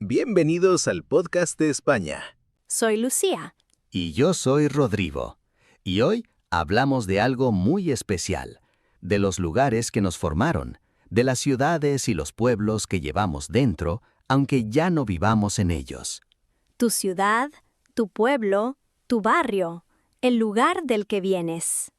Bienvenidos al podcast de España. Soy Lucía. Y yo soy Rodrigo. Y hoy hablamos de algo muy especial, de los lugares que nos formaron, de las ciudades y los pueblos que llevamos dentro, aunque ya no vivamos en ellos. Tu ciudad, tu pueblo, tu barrio, el lugar del que vienes.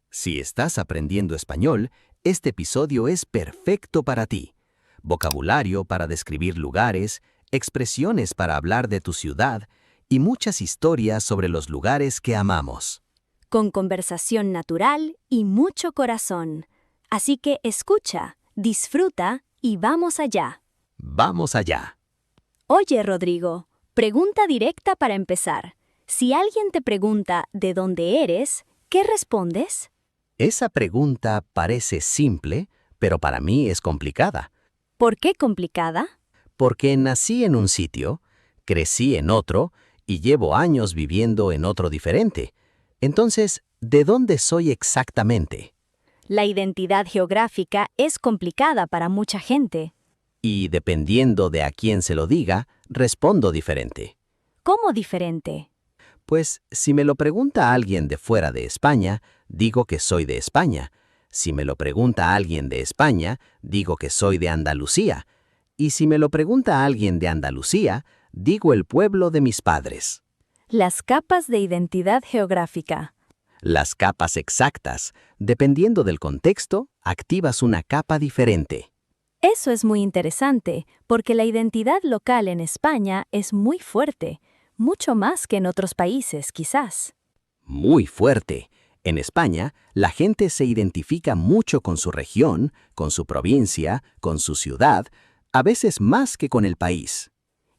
Si estás aprendiendo español, este episodio es perfecto para ti. Vocabulario para describir lugares, expresiones para hablar de tu ciudad y muchas historias sobre los lugares que amamos. Con conversación natural y mucho corazón. Así que escucha, disfruta y vamos allá. ¡Vamos allá! Oye, Rodrigo, pregunta directa para empezar. Si alguien te pregunta ¿de dónde eres?, ¿qué respondes? Esa pregunta parece simple, pero para mí es complicada. ¿Por qué complicada? Porque nací en un sitio, crecí en otro y llevo años viviendo en otro diferente. Entonces, ¿de dónde soy exactamente? La identidad geográfica es complicada para mucha gente. Y dependiendo de a quién se lo diga, respondo diferente. ¿Cómo diferente? Pues si me lo pregunta alguien de fuera de España, digo que soy de España. Si me lo pregunta alguien de España, digo que soy de Andalucía. Y si me lo pregunta alguien de Andalucía, digo el pueblo de mis padres. Las capas de identidad geográfica. Las capas exactas, dependiendo del contexto, activas una capa diferente. Eso es muy interesante, porque la identidad local en España es muy fuerte, mucho más que en otros países, quizás. Muy fuerte. En España, la gente se identifica mucho con su región, con su provincia, con su ciudad, a veces más que con el país.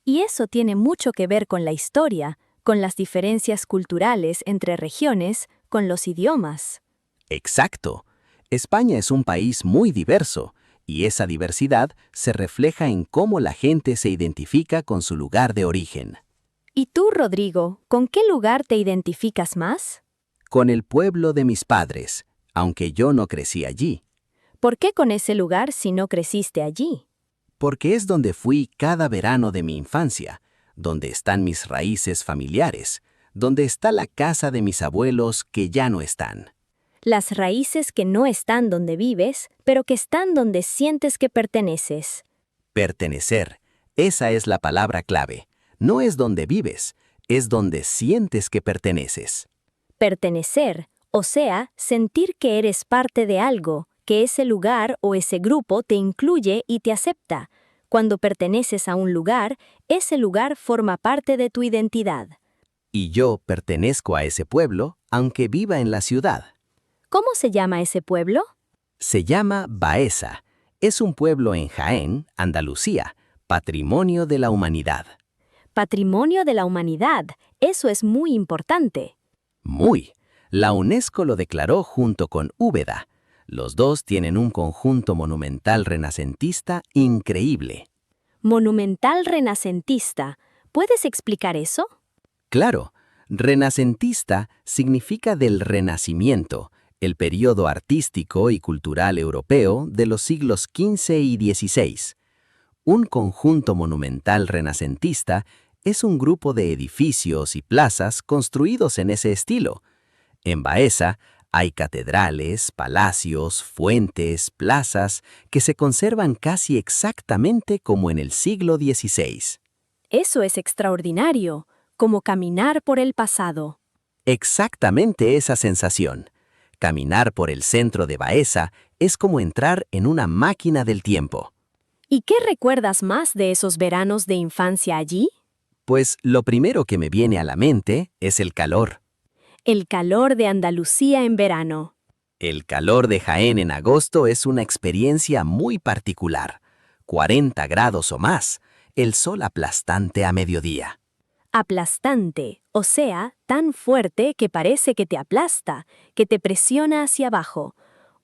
Y eso tiene mucho que ver con la historia, con las diferencias culturales entre regiones, con los idiomas. Exacto. España es un país muy diverso, y esa diversidad se refleja en cómo la gente se identifica con su lugar de origen. ¿Y tú, Rodrigo, con qué lugar te identificas más? Con el pueblo de mis padres, aunque yo no crecí allí. ¿Por qué con ese lugar si no creciste allí? Porque es donde fui cada verano de mi infancia, donde están mis raíces familiares, donde está la casa de mis abuelos que ya no están. Las raíces que no están donde vives, pero que están donde sientes que perteneces. Pertenecer, esa es la palabra clave. No es donde vives, es donde sientes que perteneces. Pertenecer, o sea, sentir que eres parte de algo, que ese lugar o ese grupo te incluye y te acepta. Cuando perteneces a un lugar, ese lugar forma parte de tu identidad. Y yo pertenezco a ese pueblo, aunque viva en la ciudad. ¿Cómo se llama ese pueblo? Se llama Baeza. Es un pueblo en Jaén, Andalucía, patrimonio de la humanidad. Patrimonio de la humanidad. Eso es muy importante. Muy. La UNESCO lo declaró junto con Úbeda. Los dos tienen un conjunto monumental renacentista increíble. Monumental renacentista. ¿Puedes explicar eso? Claro, renacentista significa del Renacimiento, el periodo artístico y cultural europeo de los siglos XV y XVI. Un conjunto monumental renacentista es un grupo de edificios y plazas construidos en ese estilo. En Baeza hay catedrales, palacios, fuentes, plazas que se conservan casi exactamente como en el siglo XVI. Eso es extraordinario, como caminar por el pasado. Exactamente esa sensación. Caminar por el centro de Baeza es como entrar en una máquina del tiempo. ¿Y qué recuerdas más de esos veranos de infancia allí? Pues lo primero que me viene a la mente es el calor. El calor de Andalucía en verano. El calor de Jaén en agosto es una experiencia muy particular. 40 grados o más, el sol aplastante a mediodía. Aplastante, o sea, tan fuerte que parece que te aplasta, que te presiona hacia abajo.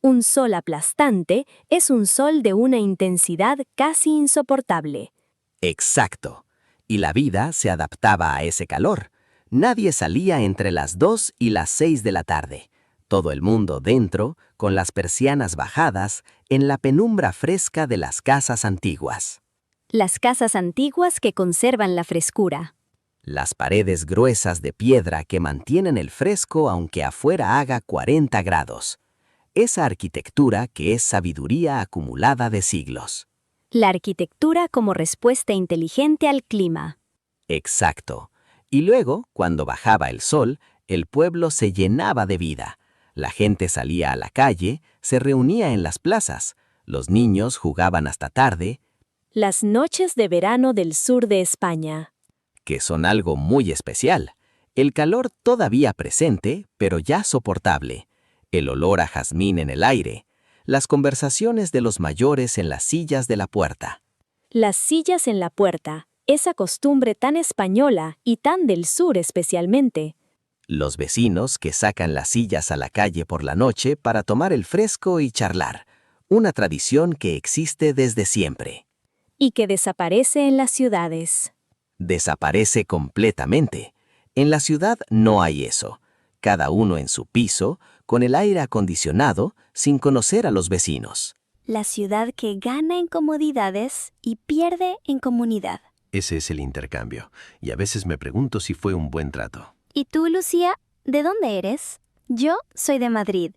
Un sol aplastante es un sol de una intensidad casi insoportable. Exacto. Y la vida se adaptaba a ese calor. Nadie salía entre las 2 y las 6 de la tarde. Todo el mundo dentro, con las persianas bajadas, en la penumbra fresca de las casas antiguas. Las casas antiguas que conservan la frescura. Las paredes gruesas de piedra que mantienen el fresco aunque afuera haga 40 grados. Esa arquitectura que es sabiduría acumulada de siglos. La arquitectura como respuesta inteligente al clima. Exacto. Y luego, cuando bajaba el sol, el pueblo se llenaba de vida. La gente salía a la calle, se reunía en las plazas. Los niños jugaban hasta tarde, Las noches de verano del sur de España. que son algo muy especial. El calor todavía presente, pero ya soportable. El olor a jazmín en el aire. Las conversaciones de los mayores en las sillas de la puerta. Las sillas en la puerta, esa costumbre tan española y tan del sur especialmente. Los vecinos que sacan las sillas a la calle por la noche para tomar el fresco y charlar. Una tradición que existe desde siempre. Y que desaparece en las ciudades. Desaparece completamente. En la ciudad no hay eso. Cada uno en su piso, con el aire acondicionado, sin conocer a los vecinos. La ciudad que gana en comodidades y pierde en comunidad. Ese es el intercambio, y a veces me pregunto si fue un buen trato. ¿Y tú, Lucía, de dónde eres? Yo soy de Madrid.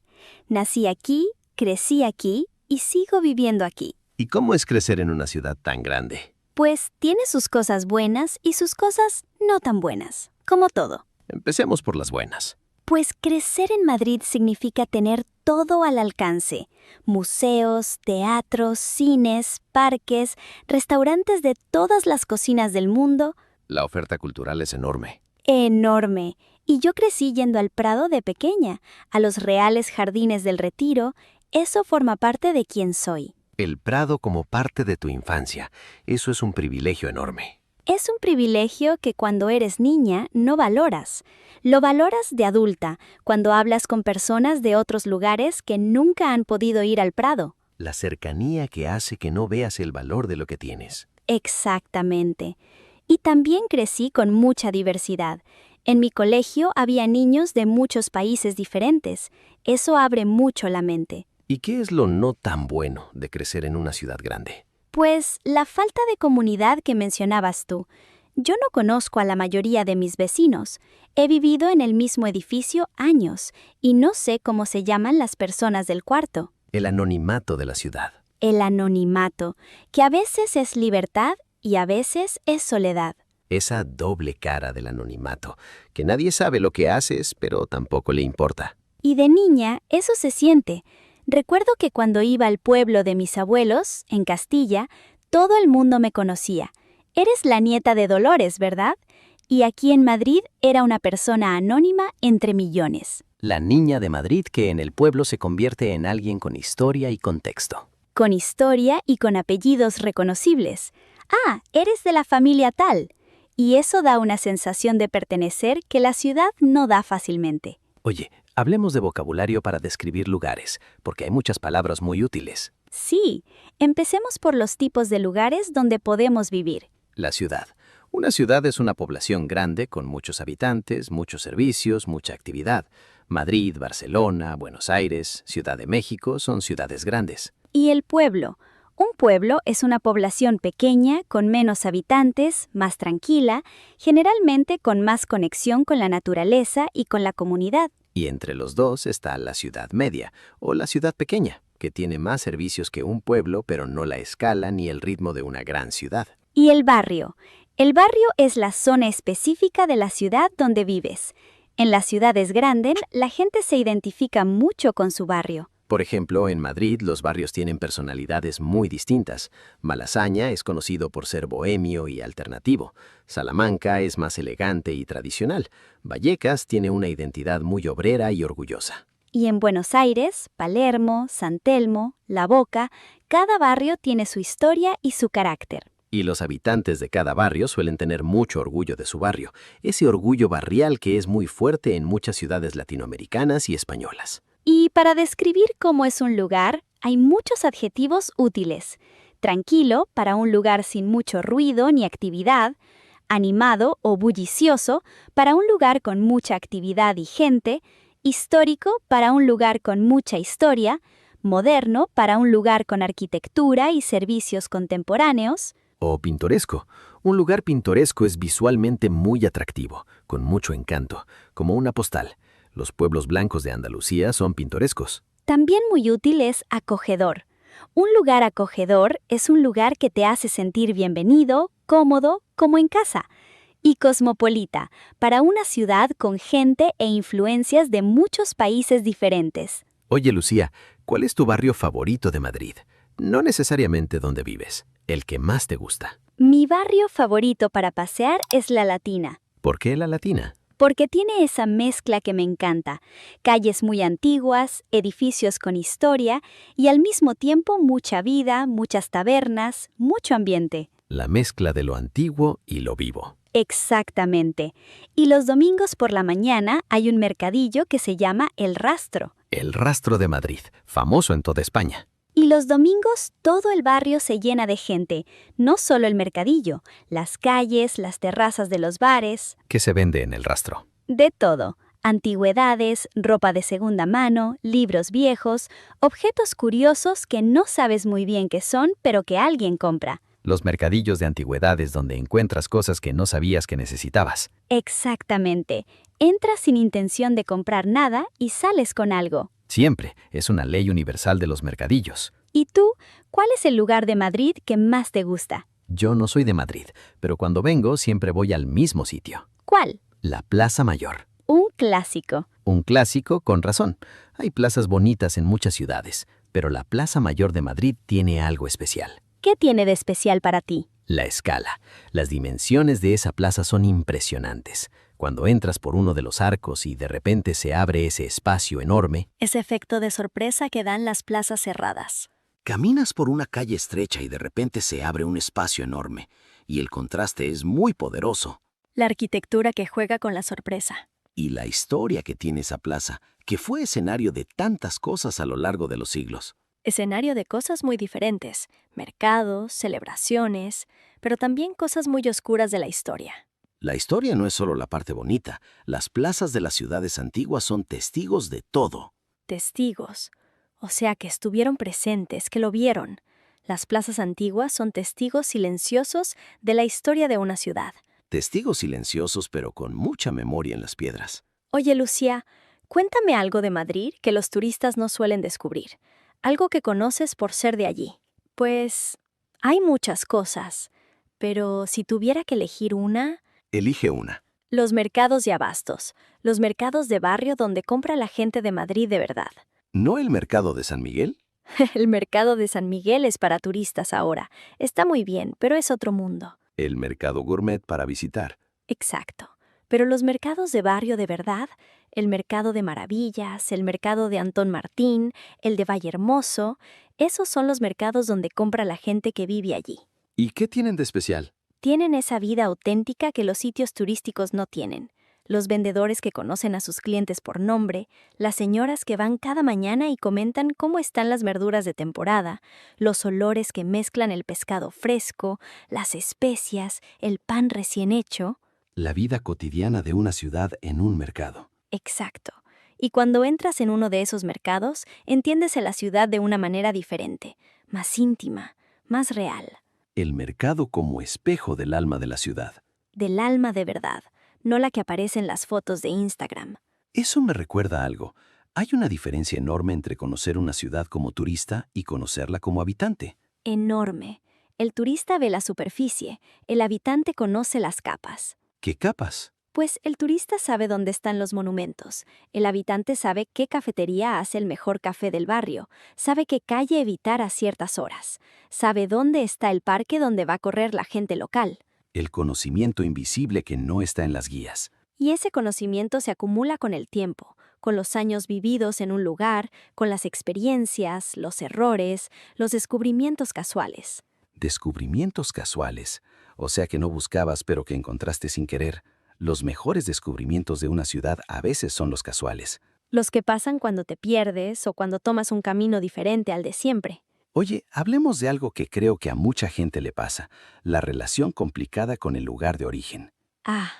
Nací aquí, crecí aquí y sigo viviendo aquí. ¿Y cómo es crecer en una ciudad tan grande? Pues tiene sus cosas buenas y sus cosas no tan buenas, como todo. Empecemos por las buenas. Pues crecer en Madrid significa tener todo al alcance. Museos, teatros, cines, parques, restaurantes de todas las cocinas del mundo. La oferta cultural es enorme. Enorme. Y yo crecí yendo al Prado de pequeña, a los reales jardines del Retiro. Eso forma parte de quién soy. El Prado como parte de tu infancia. Eso es un privilegio enorme. Es un privilegio que cuando eres niña no valoras. Lo valoras de adulta, cuando hablas con personas de otros lugares que nunca han podido ir al Prado. La cercanía que hace que no veas el valor de lo que tienes. Exactamente. Y también crecí con mucha diversidad. En mi colegio había niños de muchos países diferentes. Eso abre mucho la mente. ¿Y qué es lo no tan bueno de crecer en una ciudad grande? Pues la falta de comunidad que mencionabas tú. Yo no conozco a la mayoría de mis vecinos. He vivido en el mismo edificio años y no sé cómo se llaman las personas del cuarto. El anonimato de la ciudad. El anonimato, que a veces es libertad y a veces es soledad. Esa doble cara del anonimato, que nadie sabe lo que haces, pero tampoco le importa. Y de niña eso se siente. Recuerdo que cuando iba al pueblo de mis abuelos, en Castilla, todo el mundo me conocía. Eres la nieta de Dolores, ¿verdad? Y aquí en Madrid era una persona anónima entre millones. La niña de Madrid que en el pueblo se convierte en alguien con historia y contexto. Con historia y con apellidos reconocibles. Ah, eres de la familia tal. Y eso da una sensación de pertenecer que la ciudad no da fácilmente. Oye, hablemos de vocabulario para describir lugares, porque hay muchas palabras muy útiles. Sí, empecemos por los tipos de lugares donde podemos vivir. La ciudad. Una ciudad es una población grande con muchos habitantes, muchos servicios, mucha actividad. Madrid, Barcelona, Buenos Aires, Ciudad de México son ciudades grandes. Y el pueblo. Un pueblo es una población pequeña, con menos habitantes, más tranquila, generalmente con más conexión con la naturaleza y con la comunidad. Y entre los dos está la ciudad media, o la ciudad pequeña, que tiene más servicios que un pueblo, pero no la escala ni el ritmo de una gran ciudad. Y el barrio. El barrio es la zona específica de la ciudad donde vives. En las ciudades grandes, la gente se identifica mucho con su barrio. Por ejemplo, en Madrid los barrios tienen personalidades muy distintas. Malasaña es conocido por ser bohemio y alternativo. Salamanca es más elegante y tradicional. Vallecas tiene una identidad muy obrera y orgullosa. Y en Buenos Aires, Palermo, San Telmo, La Boca, cada barrio tiene su historia y su carácter. Y los habitantes de cada barrio suelen tener mucho orgullo de su barrio, ese orgullo barrial que es muy fuerte en muchas ciudades latinoamericanas y españolas. Y para describir cómo es un lugar, hay muchos adjetivos útiles. Tranquilo, para un lugar sin mucho ruido ni actividad. Animado o bullicioso, para un lugar con mucha actividad y gente. Histórico, para un lugar con mucha historia. Moderno, para un lugar con arquitectura y servicios contemporáneos. O pintoresco. Un lugar pintoresco es visualmente muy atractivo, con mucho encanto, como una postal. Los pueblos blancos de Andalucía son pintorescos. También muy útil es acogedor. Un lugar acogedor es un lugar que te hace sentir bienvenido, cómodo, como en casa. Y cosmopolita, para una ciudad con gente e influencias de muchos países diferentes. Oye, Lucía, ¿cuál es tu barrio favorito de Madrid? No necesariamente donde vives, el que más te gusta. Mi barrio favorito para pasear es La Latina, ¿Por qué la Latina? porque tiene esa mezcla que me encanta. Calles muy antiguas, edificios con historia y al mismo tiempo mucha vida, muchas tabernas, mucho ambiente. La mezcla de lo antiguo y lo vivo. Exactamente. Y los domingos por la mañana hay un mercadillo que se llama El Rastro. El Rastro de Madrid, famoso en toda España. Y los domingos todo el barrio se llena de gente, no solo el mercadillo, las calles, las terrazas de los bares, ¿Qué se vende en el Rastro? de todo. Antigüedades, ropa de segunda mano, libros viejos, objetos curiosos que no sabes muy bien qué son, pero que alguien compra. Los mercadillos de antigüedades donde encuentras cosas que no sabías que necesitabas. Exactamente. Entras sin intención de comprar nada y sales con algo. Siempre es una ley universal de los mercadillos. ¿Y tú? ¿Cuál es el lugar de Madrid que más te gusta? Yo no soy de Madrid, pero cuando vengo siempre voy al mismo sitio. ¿Cuál? La Plaza Mayor. Un clásico. Un clásico con razón. Hay plazas bonitas en muchas ciudades, pero la Plaza Mayor de Madrid tiene algo especial. ¿Qué tiene de especial para ti? La escala. Las dimensiones de esa plaza son impresionantes. Cuando entras por uno de los arcos y de repente se abre ese espacio enorme, Ese efecto de sorpresa que dan las plazas cerradas. Caminas por una calle estrecha y de repente se abre un espacio enorme, y el contraste es muy poderoso. La arquitectura que juega con la sorpresa. Y la historia que tiene esa plaza, que fue escenario de tantas cosas a lo largo de los siglos. Escenario de cosas muy diferentes, mercados, celebraciones, pero también cosas muy oscuras de la historia. La historia no es solo la parte bonita, las plazas de las ciudades antiguas son testigos de todo. Testigos, o sea que estuvieron presentes, que lo vieron. Las plazas antiguas son testigos silenciosos de la historia de una ciudad. Testigos silenciosos pero con mucha memoria en las piedras. Oye, Lucía, cuéntame algo de Madrid que los turistas no suelen descubrir. Algo que conoces por ser de allí. Pues hay muchas cosas, pero si tuviera que elegir una, Elige una. los mercados de abastos, los mercados de barrio donde compra la gente de Madrid de verdad. ¿No el mercado de San Miguel? El mercado de San Miguel es para turistas ahora. Está muy bien, pero es otro mundo. El mercado gourmet para visitar. Exacto. Pero los mercados de barrio de verdad, el mercado de Maravillas, el mercado de Antón Martín, el de Vallehermoso, esos son los mercados donde compra la gente que vive allí. ¿Y qué tienen de especial? Tienen esa vida auténtica que los sitios turísticos no tienen. Los vendedores que conocen a sus clientes por nombre, las señoras que van cada mañana y comentan cómo están las verduras de temporada, los olores que mezclan el pescado fresco, las especias, el pan recién hecho. La vida cotidiana de una ciudad en un mercado. Exacto. Y cuando entras en uno de esos mercados, entiendes a la ciudad de una manera diferente, más íntima, más real, El mercado como espejo del alma de la ciudad. del alma de verdad, no la que aparece en las fotos de Instagram. Eso me recuerda a algo. Hay una diferencia enorme entre conocer una ciudad como turista y conocerla como habitante. Enorme. El turista ve la superficie, el habitante conoce las capas. ¿Qué capas? Pues el turista sabe dónde están los monumentos, el habitante sabe qué cafetería hace el mejor café del barrio, sabe qué calle evitar a ciertas horas, sabe dónde está el parque donde va a correr la gente local. El conocimiento invisible que no está en las guías. Y ese conocimiento se acumula con el tiempo, con los años vividos en un lugar, con las experiencias, los errores, los descubrimientos casuales. Descubrimientos casuales. O sea que no buscabas pero que encontraste sin querer. Los mejores descubrimientos de una ciudad a veces son los casuales. Los que pasan cuando te pierdes o cuando tomas un camino diferente al de siempre. Oye, hablemos de algo que creo que a mucha gente le pasa. La relación complicada con el lugar de origen. Ah,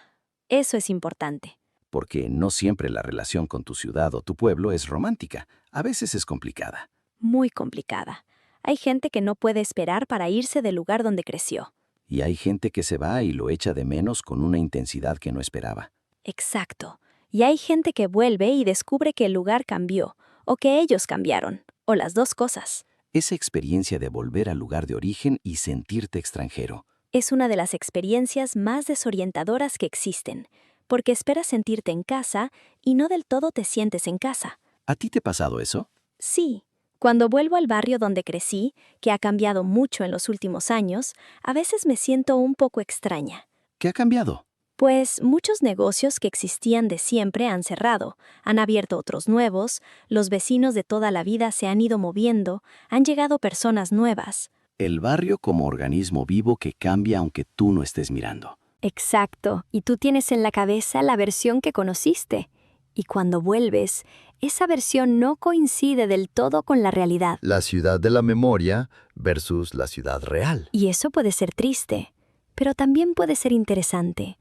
eso es importante. Porque no siempre la relación con tu ciudad o tu pueblo es romántica. A veces es complicada. Muy complicada. Hay gente que no puede esperar para irse del lugar donde creció. Y hay gente que se va y lo echa de menos con una intensidad que no esperaba. Exacto. Y hay gente que vuelve y descubre que el lugar cambió, o que ellos cambiaron, o las dos cosas. Esa experiencia de volver al lugar de origen y sentirte extranjero. Es una de las experiencias más desorientadoras que existen, porque esperas sentirte en casa y no del todo te sientes en casa. ¿A ti te ha pasado eso? Sí, cuando vuelvo al barrio donde crecí, que ha cambiado mucho en los últimos años, a veces me siento un poco extraña. ¿Qué ha cambiado? Pues muchos negocios que existían de siempre han cerrado, han abierto otros nuevos, los vecinos de toda la vida se han ido moviendo, han llegado personas nuevas. El barrio como organismo vivo que cambia aunque tú no estés mirando. Exacto, y tú tienes en la cabeza la versión que conociste. Y cuando vuelves, esa versión no coincide del todo con la realidad. La ciudad de la memoria versus la ciudad real. Y eso puede ser triste, pero también puede ser interesante,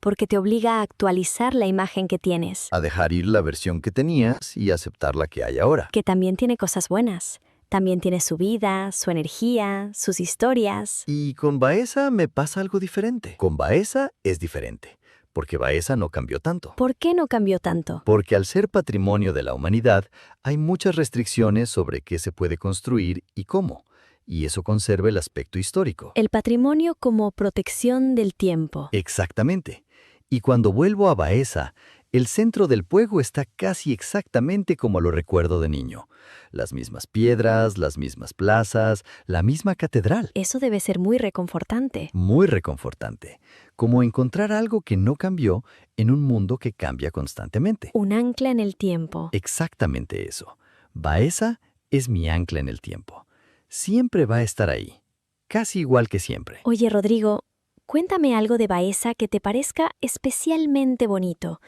porque te obliga a actualizar la imagen que tienes, A dejar ir la versión que tenías y aceptar la que hay ahora. que también tiene cosas buenas. También tiene su vida, su energía, sus historias. Y con Baeza me pasa algo diferente. Con Baeza es diferente, porque Baeza no cambió tanto. ¿Por qué no cambió tanto? Porque al ser patrimonio de la humanidad, hay muchas restricciones sobre qué se puede construir y cómo, y eso conserva el aspecto histórico. El patrimonio como protección del tiempo. Exactamente. Y cuando vuelvo a Baeza, el centro del pueblo está casi exactamente como lo recuerdo de niño. Las mismas piedras, las mismas plazas, la misma catedral. Eso debe ser muy reconfortante. Muy reconfortante. Como encontrar algo que no cambió en un mundo que cambia constantemente. Un ancla en el tiempo. Exactamente eso. Baeza es mi ancla en el tiempo. Siempre va a estar ahí. Casi igual que siempre. Oye, Rodrigo, cuéntame algo de Baeza que te parezca especialmente bonito.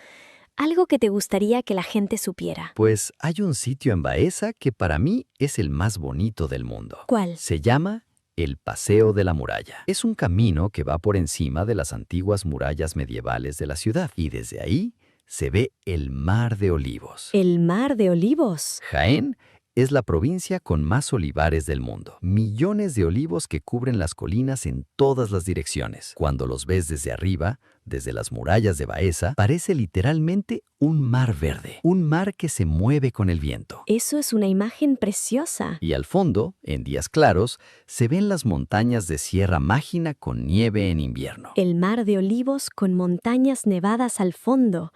Algo que te gustaría que la gente supiera. Pues hay un sitio en Baeza que para mí es el más bonito del mundo. ¿Cuál? Se llama el Paseo de la Muralla. Es un camino que va por encima de las antiguas murallas medievales de la ciudad y desde ahí se ve el Mar de Olivos. El Mar de Olivos. Jaén es la provincia con más olivares del mundo. Millones de olivos que cubren las colinas en todas las direcciones. Cuando los ves desde arriba, desde las murallas de Baeza, parece literalmente un mar verde. Un mar que se mueve con el viento. Eso es una imagen preciosa. Y al fondo, en días claros, se ven las montañas de Sierra Mágina con nieve en invierno. El Mar de Olivos con montañas nevadas al fondo.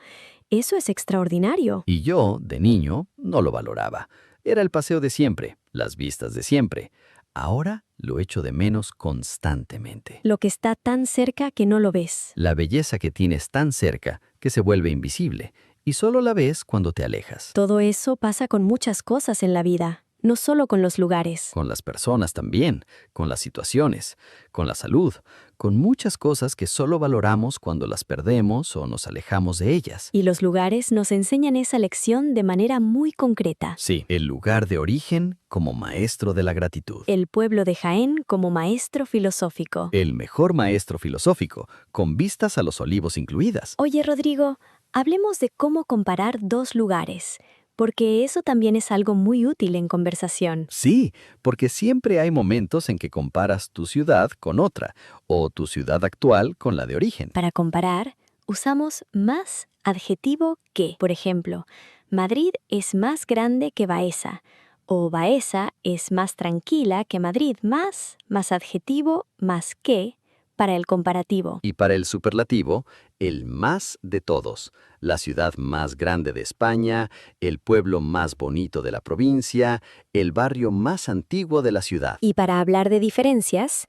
Eso es extraordinario. Y yo, de niño, no lo valoraba. Era el paseo de siempre, las vistas de siempre. Ahora lo echo de menos constantemente. Lo que está tan cerca que no lo ves. La belleza que tienes tan cerca que se vuelve invisible y solo la ves cuando te alejas. Todo eso pasa con muchas cosas en la vida, no solo con los lugares. Con las personas también, con las situaciones, con la salud, con muchas cosas que solo valoramos cuando las perdemos o nos alejamos de ellas. Y los lugares nos enseñan esa lección de manera muy concreta. Sí, el lugar de origen como maestro de la gratitud. El pueblo de Jaén como maestro filosófico. El mejor maestro filosófico, con vistas a los olivos incluidas. Oye, Rodrigo, hablemos de cómo comparar dos lugares, porque eso también es algo muy útil en conversación. Sí, porque siempre hay momentos en que comparas tu ciudad con otra, o tu ciudad actual con la de origen. Para comparar, usamos más adjetivo que. Por ejemplo, Madrid es más grande que Baeza, o Baeza es más tranquila que Madrid, más adjetivo, más que, para el comparativo. Y para el superlativo, el más de todos, la ciudad más grande de España, el pueblo más bonito de la provincia, el barrio más antiguo de la ciudad. Y para hablar de diferencias,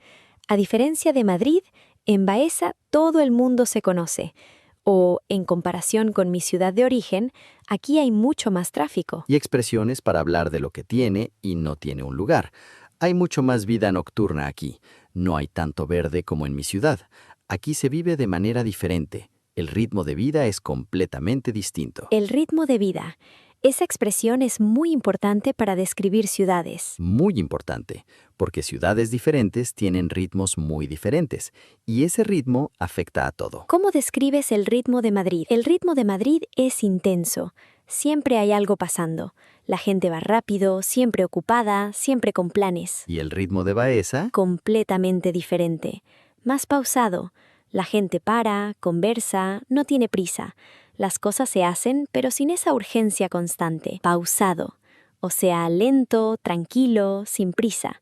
a diferencia de Madrid, en Baeza todo el mundo se conoce. O, en comparación con mi ciudad de origen, aquí hay mucho más tráfico. Y expresiones para hablar de lo que tiene y no tiene un lugar. Hay mucho más vida nocturna aquí. No hay tanto verde como en mi ciudad. Aquí se vive de manera diferente. El ritmo de vida es completamente distinto. El ritmo de vida. Esa expresión es muy importante para describir ciudades. Muy importante, porque ciudades diferentes tienen ritmos muy diferentes, y ese ritmo afecta a todo. ¿Cómo describes el ritmo de Madrid? El ritmo de Madrid es intenso. Siempre hay algo pasando. La gente va rápido, siempre ocupada, siempre con planes. ¿Y el ritmo de Baeza? Completamente diferente. más pausado. La gente para, conversa, no tiene prisa. Las cosas se hacen, pero sin esa urgencia constante. Pausado, o sea, lento, tranquilo, sin prisa.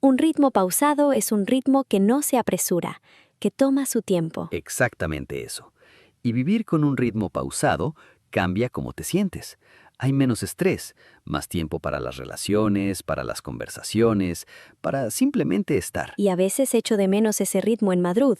Un ritmo pausado es un ritmo que no se apresura, que toma su tiempo. Exactamente eso. Y vivir con un ritmo pausado cambia cómo te sientes. Hay menos estrés, más tiempo para las relaciones, para las conversaciones, para simplemente estar. Y a veces echo de menos ese ritmo en Madrid.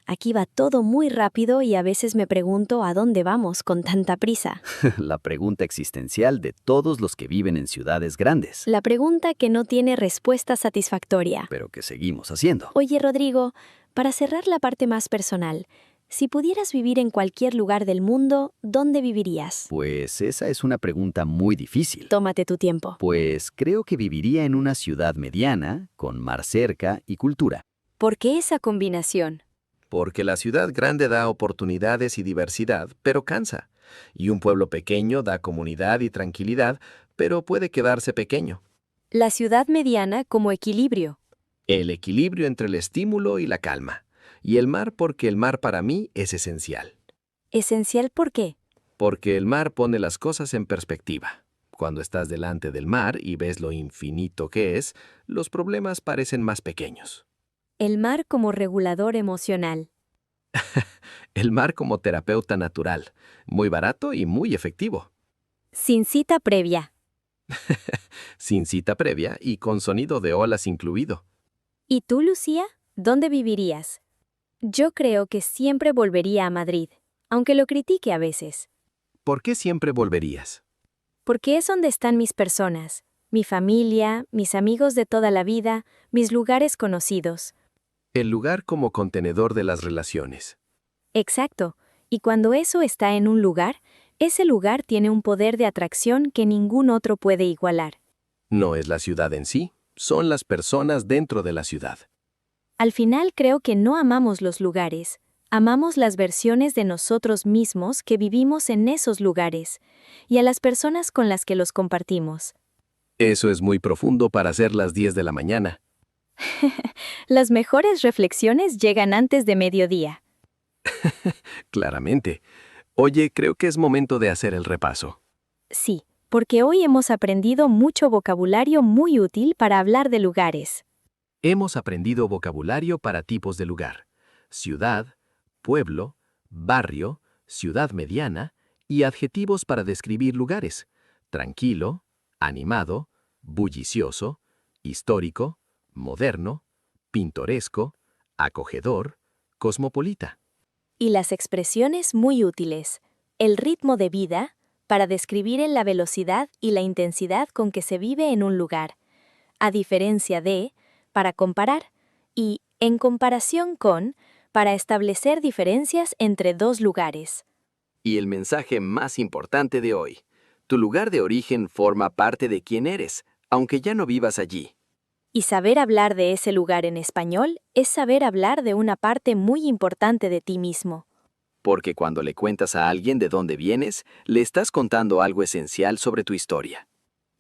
Aquí va todo muy rápido y a veces me pregunto a dónde vamos con tanta prisa. La pregunta existencial de todos los que viven en ciudades grandes, La pregunta que no tiene respuesta satisfactoria. pero que seguimos haciendo. Oye, Rodrigo, para cerrar la parte más personal, si pudieras vivir en cualquier lugar del mundo, ¿dónde vivirías? Pues esa es una pregunta muy difícil. Tómate tu tiempo. Pues creo que viviría en una ciudad mediana, con mar cerca y cultura. ¿Por qué esa combinación? Porque la ciudad grande da oportunidades y diversidad, pero cansa. Y un pueblo pequeño da comunidad y tranquilidad, pero puede quedarse pequeño. La ciudad mediana como equilibrio. El equilibrio entre el estímulo y la calma. Y el mar porque el mar para mí es esencial. ¿Esencial por qué? Porque el mar pone las cosas en perspectiva. Cuando estás delante del mar y ves lo infinito que es, los problemas parecen más pequeños. El mar como regulador emocional. El mar como terapeuta natural, muy barato y muy efectivo. Sin cita previa. Sin cita previa y con sonido de olas incluido. ¿Y tú, Lucía? ¿Dónde vivirías? Yo creo que siempre volvería a Madrid, aunque lo critique a veces. ¿Por qué siempre volverías? Porque es donde están mis personas, mi familia, mis amigos de toda la vida, mis lugares conocidos. El lugar como contenedor de las relaciones. Exacto. Y cuando eso está en un lugar, ese lugar tiene un poder de atracción que ningún otro puede igualar. No es la ciudad en sí, son las personas dentro de la ciudad. Al final creo que no amamos los lugares, amamos las versiones de nosotros mismos que vivimos en esos lugares, y a las personas con las que los compartimos. Eso es muy profundo para ser las 10 de la mañana. Las mejores reflexiones llegan antes de mediodía. Claramente. Oye, creo que es momento de hacer el repaso. Sí, porque hoy hemos aprendido mucho vocabulario muy útil para hablar de lugares. Hemos aprendido vocabulario para tipos de lugar: ciudad, pueblo, barrio, ciudad mediana y adjetivos para describir lugares: tranquilo, animado, bullicioso, histórico, moderno, pintoresco, acogedor, cosmopolita. Y las expresiones muy útiles. El ritmo de vida, para describir la velocidad y la intensidad con que se vive en un lugar. A diferencia de, para comparar, y en comparación con, para establecer diferencias entre dos lugares. Y el mensaje más importante de hoy: tu lugar de origen forma parte de quién eres, aunque ya no vivas allí. Y saber hablar de ese lugar en español es saber hablar de una parte muy importante de ti mismo. Porque cuando le cuentas a alguien de dónde vienes, le estás contando algo esencial sobre tu historia.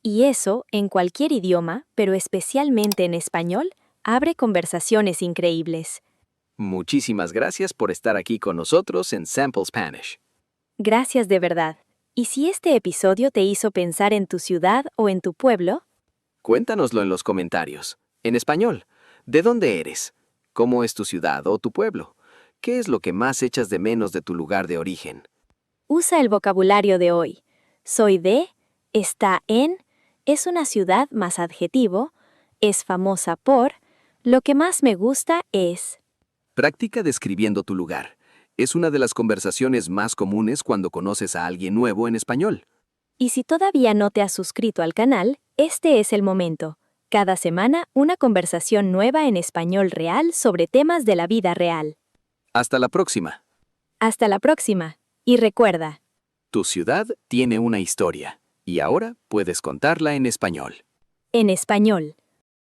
Y eso, en cualquier idioma, pero especialmente en español, abre conversaciones increíbles. Muchísimas gracias por estar aquí con nosotros en Sample Spanish. Gracias de verdad. Y si este episodio te hizo pensar en tu ciudad o en tu pueblo, Cuéntanoslo en los comentarios. En español, ¿de dónde eres? ¿Cómo es tu ciudad o tu pueblo? ¿Qué es lo que más echas de menos de tu lugar de origen? usa el vocabulario de hoy. Soy de, está en, es una ciudad más adjetivo, es famosa por, lo que más me gusta es. Practica describiendo tu lugar. Es una de las conversaciones más comunes cuando conoces a alguien nuevo en español. Y si todavía no te has suscrito al canal, este es el momento. Cada semana, una conversación nueva en español real sobre temas de la vida real. Hasta la próxima. Hasta la próxima. Y recuerda, Tu ciudad tiene una historia, y ahora puedes contarla en español. en español.